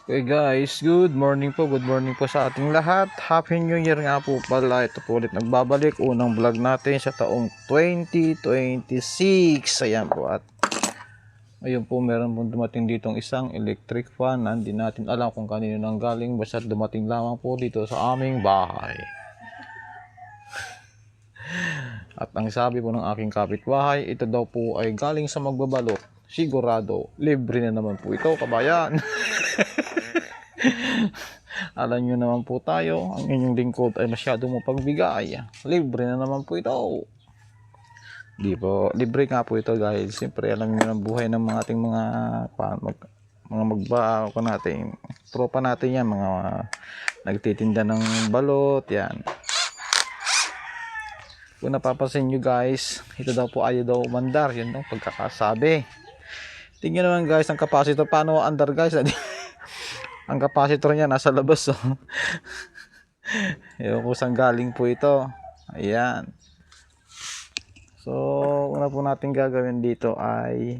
Okay guys, good morning po sa ating lahat. Happy New Year nga po pala. Ito po ulit nagbabalik. Unang vlog natin sa taong 2026. Ayan po at ayun po meron po dumating ditong isang electric fan. Hindi natin alam kung kanino nang galing. Basta dumating lamang po dito sa aming bahay. At ang sabi po ng aking kapitbahay, ito daw po ay galing sa magbabalot. Sigurado, libre na naman po ito, kabayan. Alam nyo naman po tayo, ang inyong lingkod ay masyadong mapagbigay. Libre na naman po ito. Di po, libre nga po ito guys. Siyempre alam nyo ng buhay ng mga ating mga magbaako natin. Tropa natin yan, mga nagtitinda ng balot, yan. Kung napapansin nyo guys, ito daw po ayaw daw umandar. Yun daw pagkakasabi. Tingnan naman guys ang capacitor. Paano andar guys? Ang capacitor niya nasa labas. Oh. Ewan ko saan galing po ito. Ayan. So, una po natin gagawin dito ay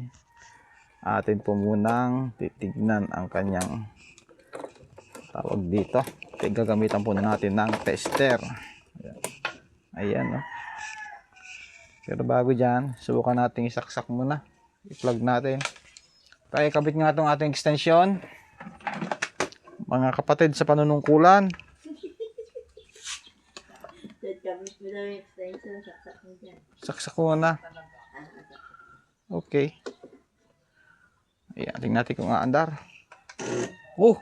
atin po munang titignan ang kanyang tawag dito. Gagamitan po natin ng tester. Ayan. Oh. Pero bago dyan, subukan natin isaksak muna. I-plug natin. Tayo kabit nga itong ating extension. Mga kapatid sa panunungkulan. Saksak ko na. Okay. Ayan, tingnan natin kung aandar. Oh,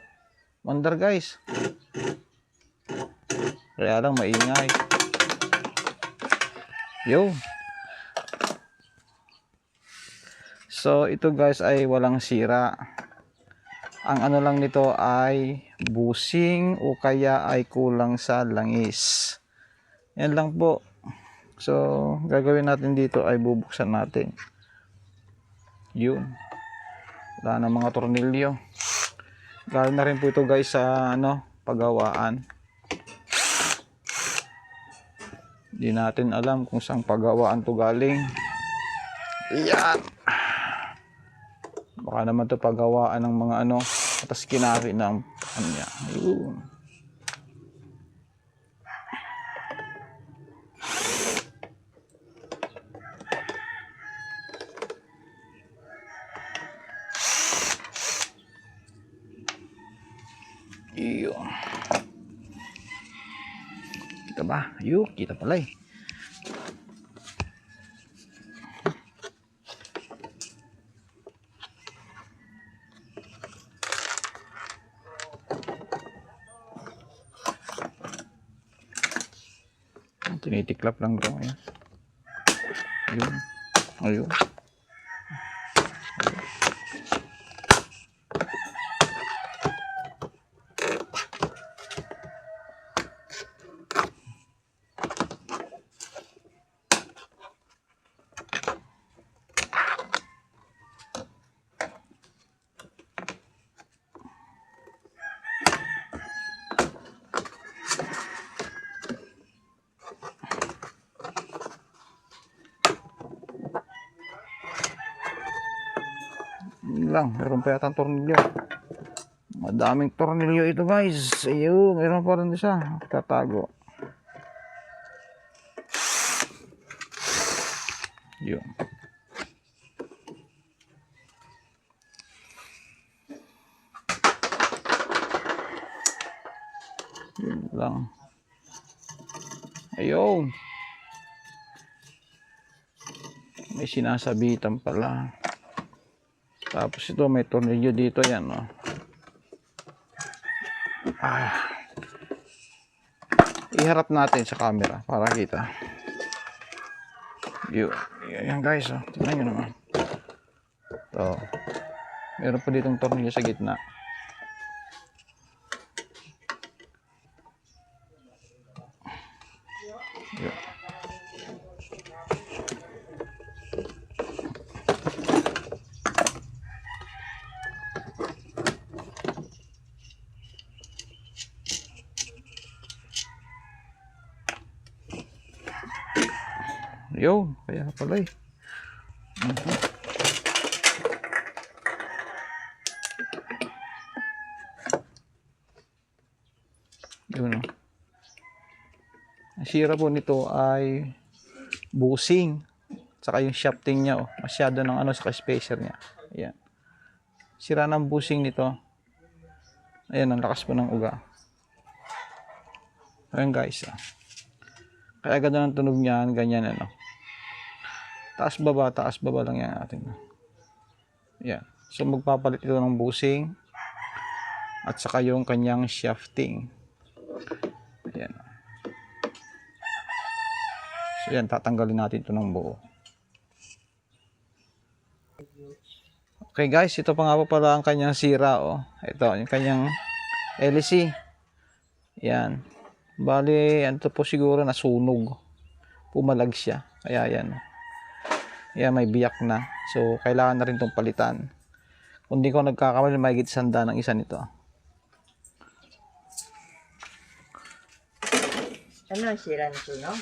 mandar guys. Kaya lang maingay. Yo. So ito guys ay walang sira. Ang ano lang nito ay busing o kaya ay kulang sa langis. Yan lang po. So gagawin natin dito ay bubuksan natin. Yun. Wala na mga tornilyo. Galing na rin po ito guys sa pagawaan. Hindi natin alam kung saan pagawaan to galing. Yan. Baka naman to paggawaan ng mga tapos kinari ng niya. Ayun. Ayun. Kita ba? Ayun, kita pala eh. Tinitiklap lang ito. Ayun. Ayun. Lang, meron pa yata tornilyo. Madaming tornilyo ito guys. Ayun, meron pa rin siya. Tatago. Yun. Yun lang. Ayun. May sinasabitan pala. Tapos ito may tornilyo dito yan. Oh. Iharap natin sa camera para kita. Yan guys. Oh. Tignan nyo naman. So, meron pa ditong tornilyo sa gitna. Yun, kaya pala eh. Yun, oh. Ang sira po nito ay bushing. Saka yung shafting niya, oh. Masyado ng ano, saka spacer niya. Ayan. Sira ng bushing nito. Ayan, ang lakas po ng uga. Ayan guys, ah. Kaya ganda ng tunog niyan, ganyan ano. Taas baba lang yan natin. Ayan. So magpapalit ito ng bushing at saka yung kanyang shafting. Ayan. So yan, tatanggalin natin ito ng buo. Okay guys, ito pa nga po pala ang kanyang sira, oh. Ito, yung kanyang LC. Yan. Bali, ano po siguro nasunog. Pumalag siya. Kaya yan. Yan, may biyak na. So, kailangan na rin itong palitan. Kung di ko nagkakamali, may higit 100 ng isa nito. Ano ang sira nito, no?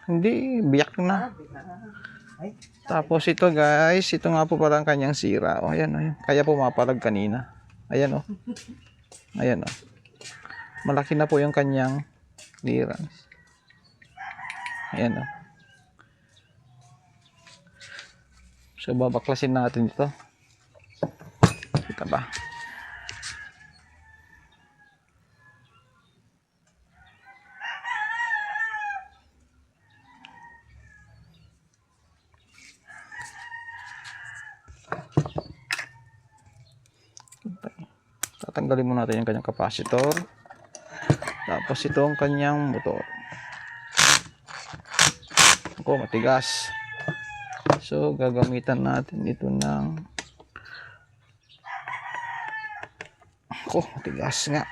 Hindi, biyak na. Ay, Tapos ito guys, ito nga po pala ang kanyang sira. O, ayan, ayan. Kaya pumapalag kanina. Ayan, o. Ayan, o. Malaki na po yung kanyang clearance. Ayan, o. So, babaklasin natin ito. Kita ba? Tatanggalin muna natin yung kanyang capacitor. Tapos ito ang kanyang motor. Ako, matigas. So, gagamitan natin ito ng... Ako, matigas nga.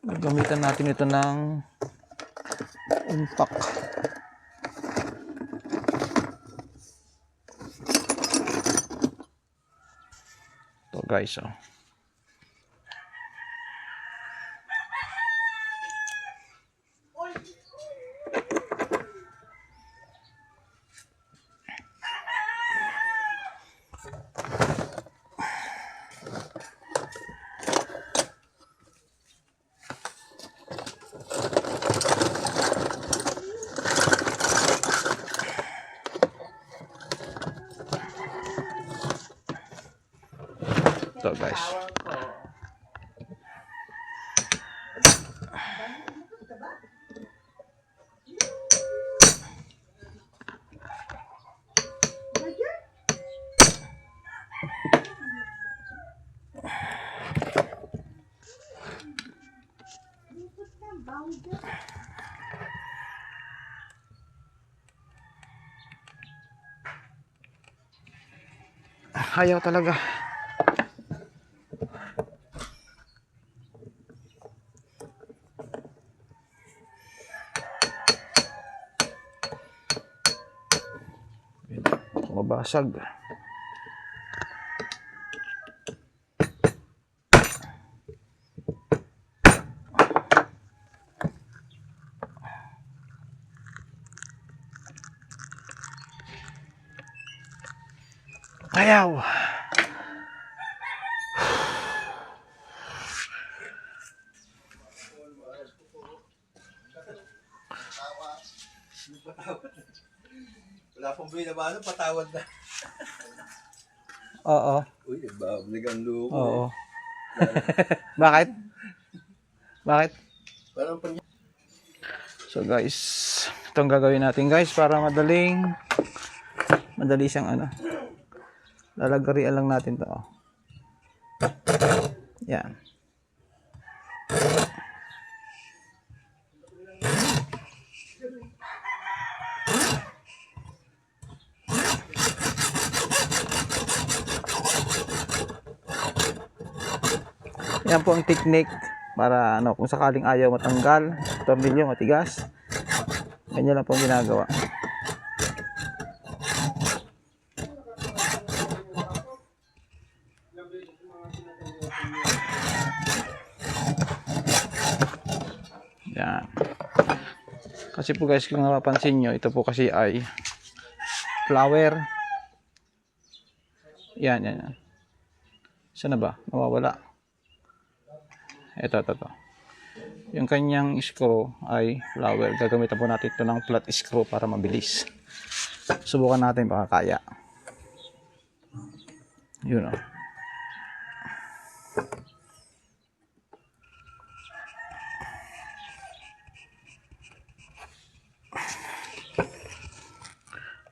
Gagamitan natin ito ng impact. Ito guys, oh. Ito guys. Ayaw talaga. Mabasag. Ayaw. Wala pong binabano, patawad na. Oo. Uy, babalik ang luko. Oo. Bakit? Bakit? Parang pang... So guys, itong gagawin natin guys para madali siyang ano. Lalagarian lang natin to. Oh. Yan. Yan po ang technique Para ano, kung sakaling ayaw matanggal, tornilyo matigas, ganyan lang po ang ginagawa. Yan. Kasi po guys, kung napapansin nyo, ito po kasi ay flower. Yan, yan, yan. Saan na ba? Nawawala. Ito. Yung kanyang screw ay flower. Gagamitan po natin ito ng flat screw para mabilis. Subukan natin baka kaya. Yun o.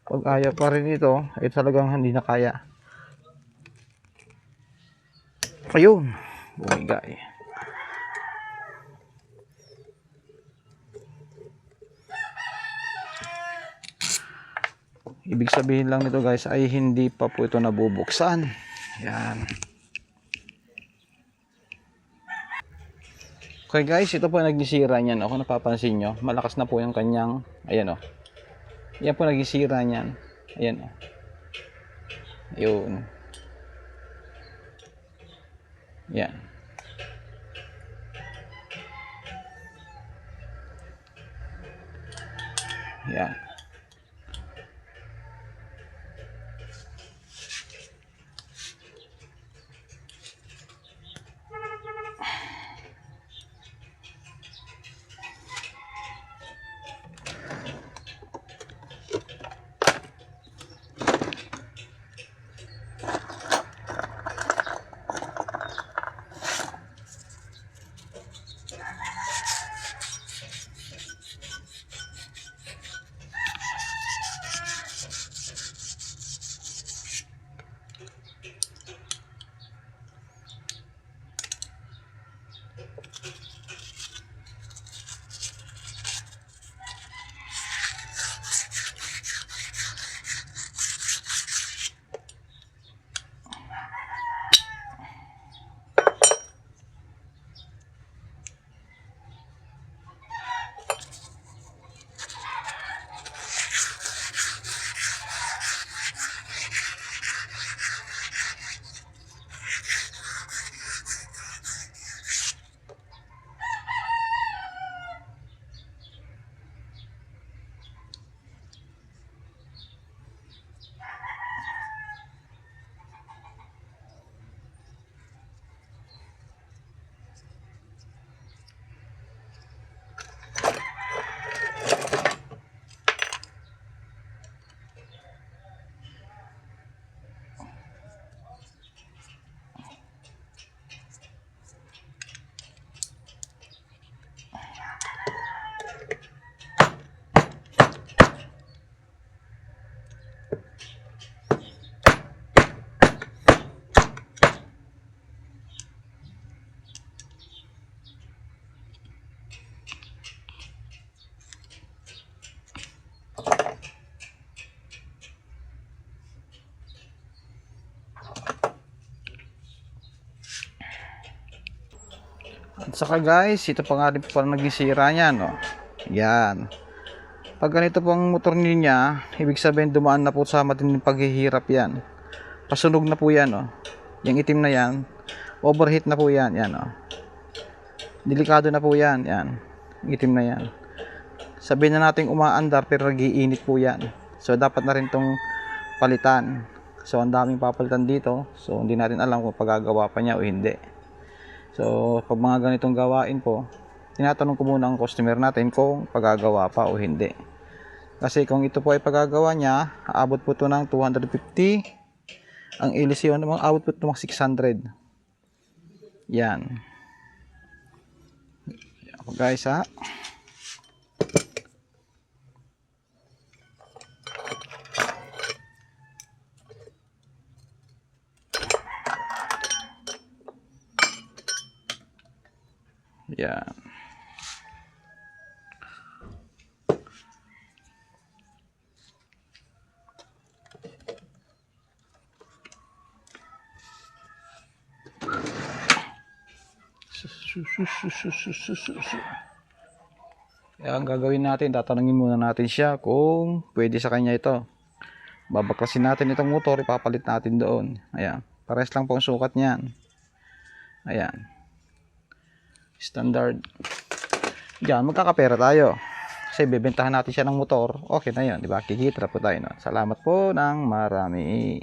Pag ayaw pa rin ito, ay talagang hindi na kaya. Ayun. Bumigay. Ibig sabihin lang nito guys ay hindi pa po ito nabubuksan. Yan. Okay guys, ito po nagsisira niyan. Kung napapansin nyo, malakas na po yung kanyang, ayan o. Yan po nagsisira niyan. Ayan o. Yun. Yan. Yan. At saka guys, ito pa nga rin po pala naging sira niya, no? Yan. Pag ganito po ang motor niya, ibig sabihin dumaan na po sa matinding paghihirap yan. Pasunog na po yan, no? Yung itim na yan, overheat na po yan, yan, no? Delikado na po yan, yan. Yung itim na yan. Sabihin na natin umaandar pero nagiinit po yan. So dapat na rin tong palitan. So ang daming papalitan dito. So hindi natin alam kung pagagawa pa niya o hindi. So pag mga ganitong gawain po, tinatanong ko muna ang customer natin kung pagagawa pa o hindi. Kasi kung ito po ay pagagawa niya, aabot po ito ng 250. Ang ilisyon naman aabot po ito ng 600. Yan. Yan guys ha. Yan. Kaya ang gagawin natin, tatanungin muna natin siya kung pwede sa kanya ito. Babaklasin natin itong motor, ipapalit natin doon. Ayan, pares lang po ang sukat niyan. Ayan. Standard. Diyan, magkakapera tayo. Kasi bebentahan natin siya ng motor. Okay na yun, di ba? Kikita po tayo. No? Salamat po ng marami.